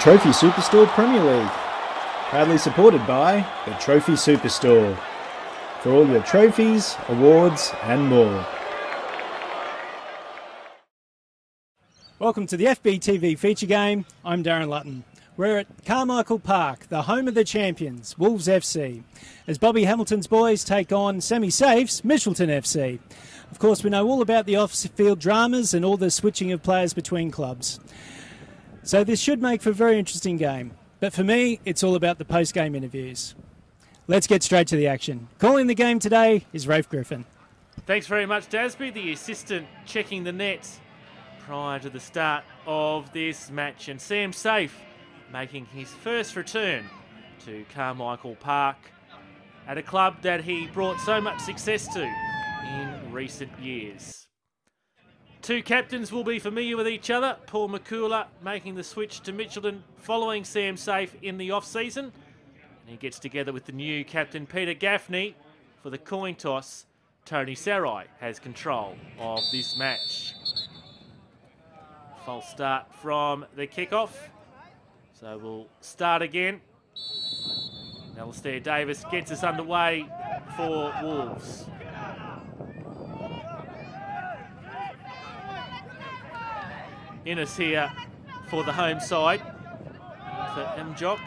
Trophy Superstore Premier League, proudly supported by the Trophy Superstore, for all your trophies, awards and more. Welcome to the FBTV feature game. I'm Darren Lutton. We're at Carmichael Park, the home of the champions, Wolves FC, as Bobby Hamilton's boys take on Sam Saif's Mitchelton FC. Of course, we know all about the off-field dramas and all the switching of players between clubs. So this should make for a very interesting game. But for me, it's all about the post-game interviews. Let's get straight to the action. Calling the game today is Rafe Griffin. Thanks very much, Dasby, the assistant checking the net prior to the start of this match. And Sam Saif making his first return to Carmichael Park at a club that he brought so much success to in recent years. Two captains will be familiar with each other. Paul McCooler making the switch to Mitchelton following Sam Saif in the off-season. And he gets together with the new captain Peter Gaffney for the coin toss. Tony Sarai has control of this match. False start from the kickoff. So we'll start again. Alistair Davis gets us underway for Wolves. Innes here for the home side for Mjock.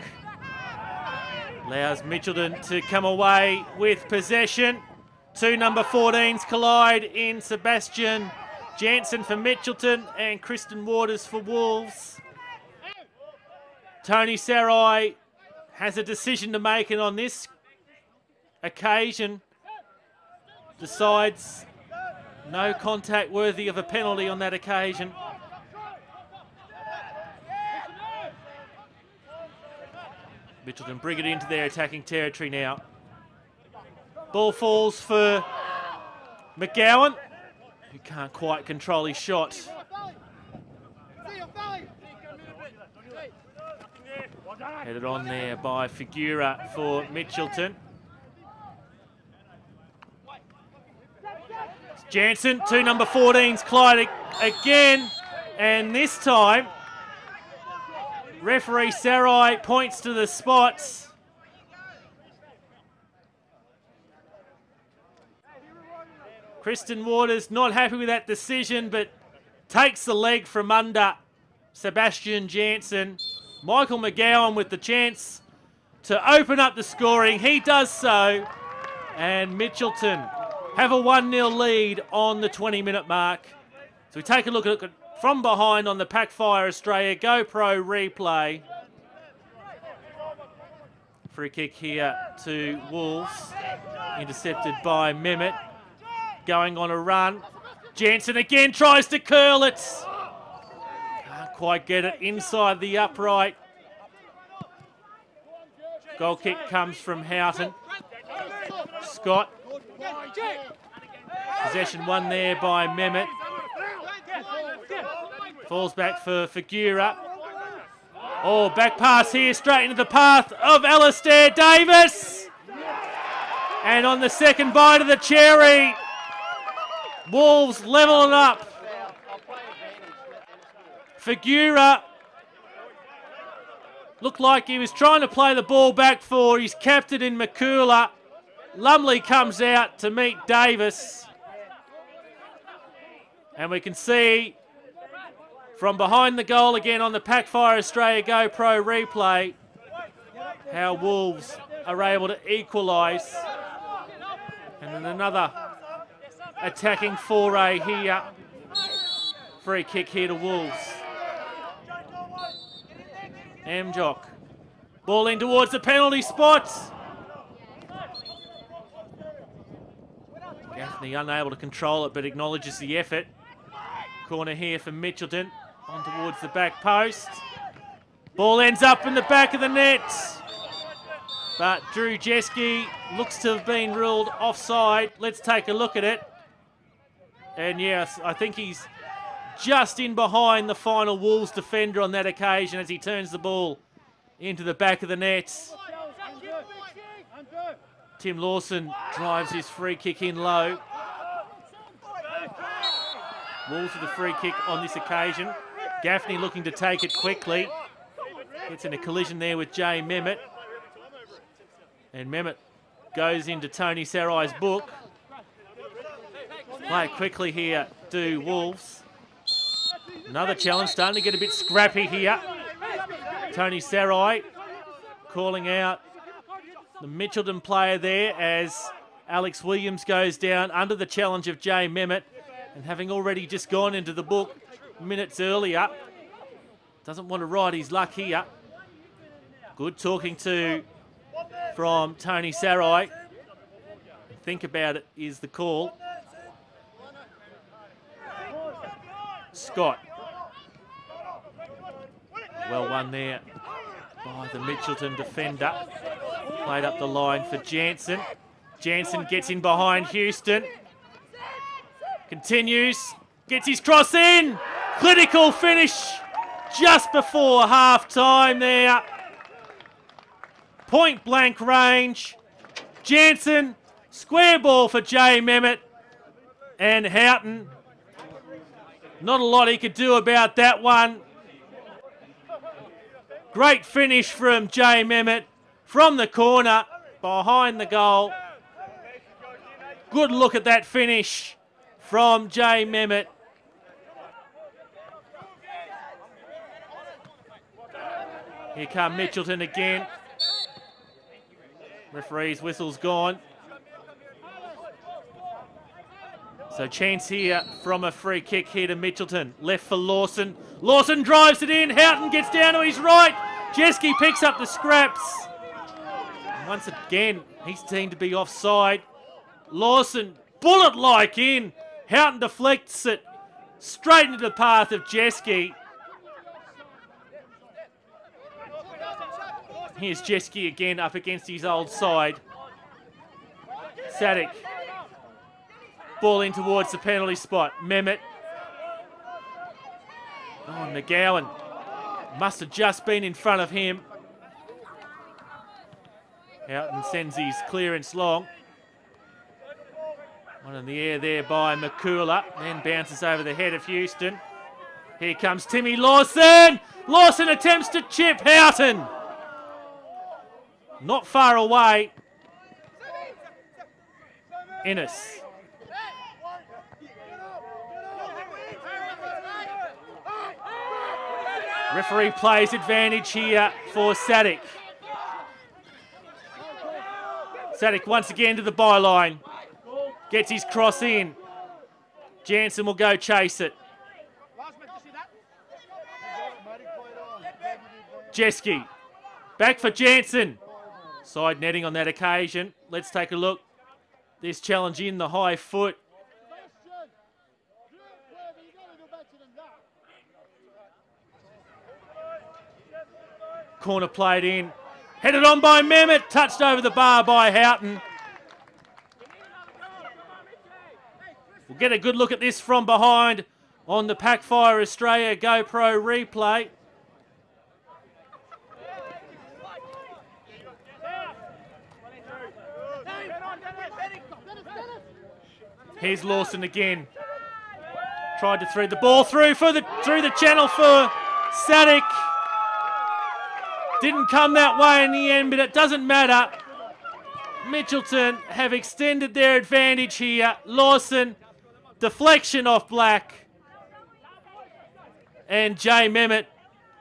Allows Mitchelton to come away with possession. Two number 14s collide in Sebastian Jansen for Mitchelton and Kristen Waters for Wolves. Tony Sarai has a decision to make, and on this occasion decides no contact worthy of a penalty on that occasion. Mitchelton bring it into their attacking territory now. Ball falls for McGowan, who can't quite control his shot. Headed on there by Figura for Mitchelton. Jansen, two number 14s collide again, and this time referee Sarai points to the spots. Kristen Waters not happy with that decision, but takes the leg from under Sebastian Jansen. Michael McGowan with the chance to open up the scoring. He does so, and Mitchelton have a 1-0 lead on the 20-minute mark. So we take a look at it from behind on the Packfire Australia GoPro replay. Free kick here to Wolves, intercepted by Mehmet. Going on a run. Jansen again tries to curl it. Can't quite get it inside the upright. Goal kick comes from Houghton. Scott. Possession won there by Mehmet. Falls back for Figura. Oh, back pass here straight into the path of Alistair Davis. And on the second bite of the cherry, Wolves leveling up. Figura looked like he was trying to play the ball back for his captain in McCooler. Lumley comes out to meet Davis. And we can see from behind the goal again on the Packfire Australia GoPro replay how Wolves are able to equalise. And then another attacking foray here. Free kick here to Wolves. Mjock. Ball in towards the penalty spot. Gaffney unable to control it but acknowledges the effort. Corner here for Mitchelton. On towards the back post. Ball ends up in the back of the net. But Drew Jeske looks to have been ruled offside. Let's take a look at it. And yes, I think he's just in behind the final Wolves defender on that occasion as he turns the ball into the back of the net. Tim Lawson drives his free kick in low. Wolves with a free kick on this occasion. Gaffney looking to take it quickly. Gets in a collision there with Jay Mehmet. And Mehmet goes into Tony Sarai's book. Play it quickly here, do Wolves. Another challenge, starting to get a bit scrappy here. Tony Sarai calling out the Mitchelton player there as Alex Williams goes down under the challenge of Jay Mehmet. And having already just gone into the book minutes earlier, doesn't want to ride his luck here. Good talking to from Tony Sarai. Think about it is the call. Scott. Well won there by the Mitchelton defender. Played up the line for Jansen. Jansen gets in behind Houston. Continues. Gets his cross in. Critical finish just before half-time there. Point blank range. Jansen. Square ball for Jay Mehmet. And Houghton. Not a lot he could do about that one. Great finish from Jay Mehmet from the corner behind the goal. Good look at that finish from Jay Mehmet. Here come Mitchelton again. Referee's whistle's gone. So chance here from a free kick here to Mitchelton. Left for Lawson. Lawson drives it in. Houghton gets down to his right. Jeske picks up the scraps. And once again, he's deemed to be offside. Lawson, bullet-like in. Houghton deflects it straight into the path of Jeske. Here's Jeske again up against his old side. Sadik. Ball in towards the penalty spot. Mehmet. Oh, McGowan must have just been in front of him. Houghton sends his clearance long. One in the air there by McCooler. Then bounces over the head of Houston. Here comes Timmy Lawson. Lawson attempts to chip Houghton. Not far away. Innes. Referee plays advantage here for Sadik. Sadik once again to the byline. Gets his cross in. Jansen will go chase it. Jeske. Back for Jansen. Side netting on that occasion. Let's take a look. This challenge in the high foot. Corner played in. Headed on by Mehmet. Touched over the bar by Houghton. We'll get a good look at this from behind on the Packfire Australia GoPro replay. Here's Lawson again. Tried to thread the ball through the channel for Sadik. Didn't come that way in the end, but it doesn't matter. Mitchelton have extended their advantage here. Lawson, deflection off Black. And Jay Mehmet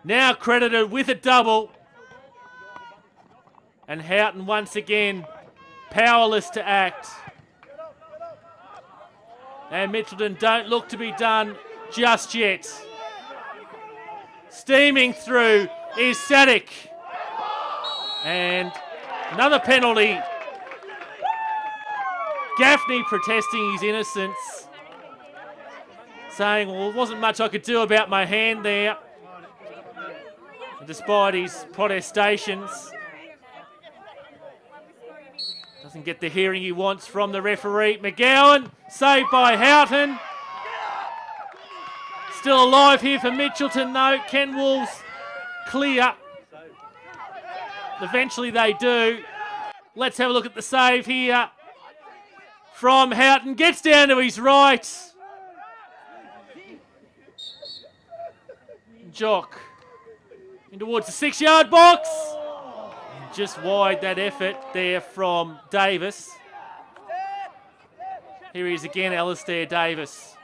now credited with a double. And Houghton once again powerless to act. And Mitchelton don't look to be done just yet. Steaming through is Sadik. And another penalty. Gaffney protesting his innocence. Saying, well, there wasn't much I could do about my hand there. And despite his protestations, doesn't get the hearing he wants from the referee. McGowan, saved by Houghton. Still alive here for Mitchelton though. Can Wolves clear? Eventually they do. Let's have a look at the save here from Houghton. Gets down to his right. Jock In towards the 6-yard box. And just wide that effort there from Davis. Here he is again, Alistair Davis.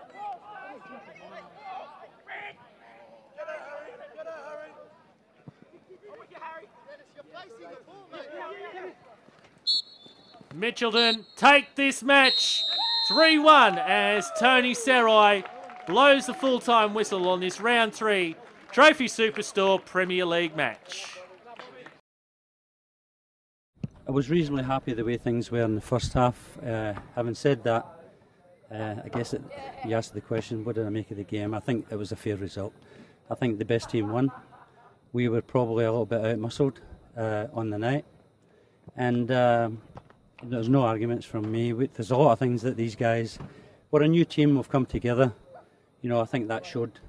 Mitchelton take this match 3-1 as Tony Sarai blows the full-time whistle on this round 3 Trophy Superstore Premier League match. I was reasonably happy the way things were in the first half. Having said that, I guess you asked the question, what did I make of the game? I think it was a fair result. I think the best team won. We were probably a little bit out-muscled on the night. And there's no arguments from me. There's a lot of things that these guys, we're a new team, we've come together. You know, I think that showed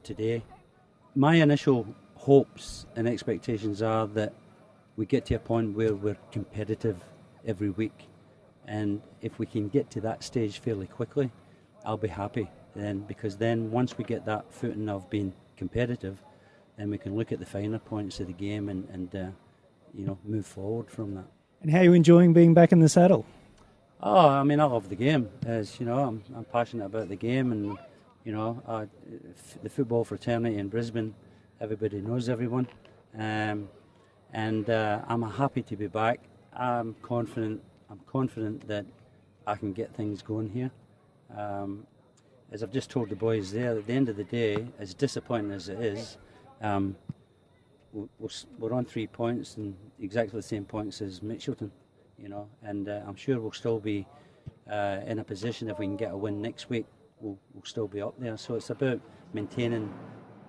today. My initial hopes and expectations are that we get to a point where we're competitive every week, and if we can get to that stage fairly quickly, I'll be happy then, because then once we get that footing of being competitive, then we can look at the finer points of the game and you know, move forward from that. And how are you enjoying being back in the saddle? Oh, I mean, I love the game. As you know, I'm passionate about the game, and you know, the football fraternity in Brisbane, everybody knows everyone, and I'm happy to be back. I'm confident that I can get things going here. As I've just told the boys there, at the end of the day, as disappointing as it is, we're on 3 points and exactly the same points as Mitchelton, you know, and I'm sure we'll still be in a position, if we can get a win next week, we'll still be up there. So it's about maintaining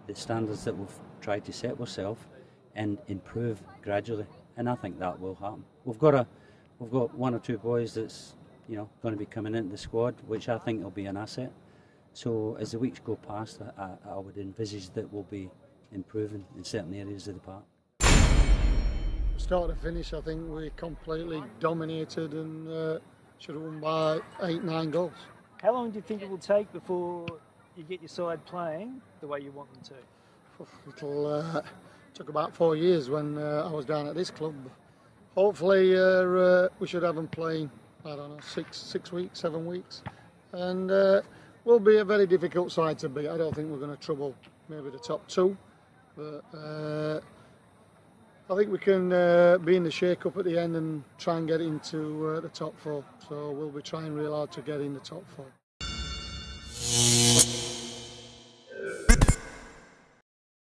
the standards that we've tried to set ourselves and improve gradually, and I think that will happen. We've got 1 or 2 boys that's, you know, going to be coming into the squad, which I think will be an asset. So as the weeks go past, I would envisage that we'll be improving in certain areas of the park. Start to finish, I think we completely dominated and should have won by 8-9 goals. How long do you think it will take before you get your side playing the way you want them to? It took about 4 years when I was down at this club. Hopefully we should have them playing, I don't know, 6 weeks, 7 weeks. And will be a very difficult side to beat. I don't think we're going to trouble maybe the top 2. But I think we can be in the shake-up at the end and try and get into the top 4. So we'll be trying real hard to get in the top 4.